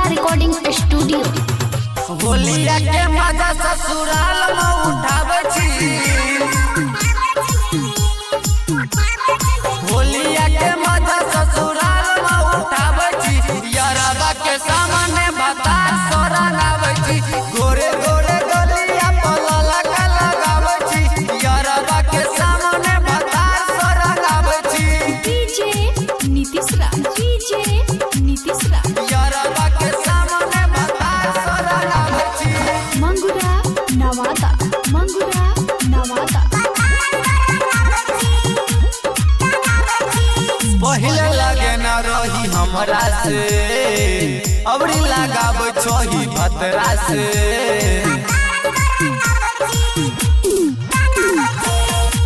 Recording studio. होलिया के मजा ससुराल में उठावे छी, होलिया के मजा ससुराल में उठावे छी, यारबा के सामने बता सोरंगावे छी, गोरे गोरे गलिया पलला का लगावे छी, यारबा के सामने बता सोरंगावे छी। डीजे नीतीश राज, डीजे नीतीश राज, यारबा के सामने बता सोरंगावे छी। मंगुरा नवादा, मंगुरा नवादा। पहले लगे न रही हमरा से, अबरी लगाब छोही भतरा से।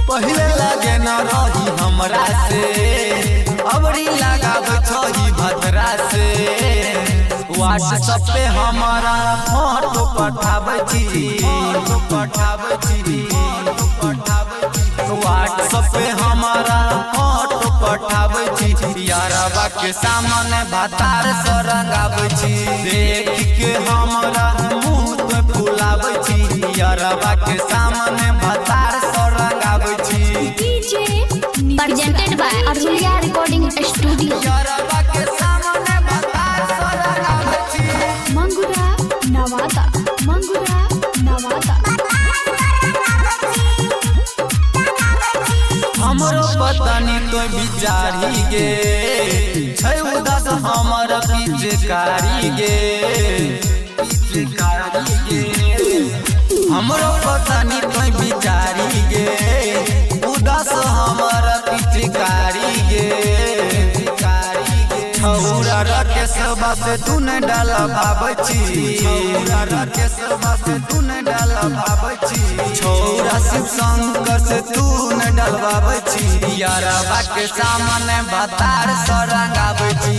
पहले लगे न रही हमरा से, अबरी लगाब छोही भतरा से। व्हाट्सएप पे हमारा फोटो पठावे छी, व्हाट्सएप पे हमारा फोटो पठावे छी, यारबा के सामने भतार सोरंगावे छी, देख के हमरा मुंह पे फुलावे छी, यारबा के सामने भतार सोरंगावे छी। DJ presented by Aruliya recording studio. यारबा के सामने भतार सोरंगावे छी। मंगुरा नवादा, मंगुरा नवादा। हमरो पतनी तो बिचारी गे, छै उदास हमर पिचकारी गे, हमरो पतनी तो बिचारी गे, उदास हमर पिचकारी गे। छौरा रके सबा से तू न डाल बाबची, छौरा रके सबा से तू न डाल बाबची, छौरा शिव शंकर से तू न डाल बाबची, यारबा के सामने भतार सोरंगावे छी।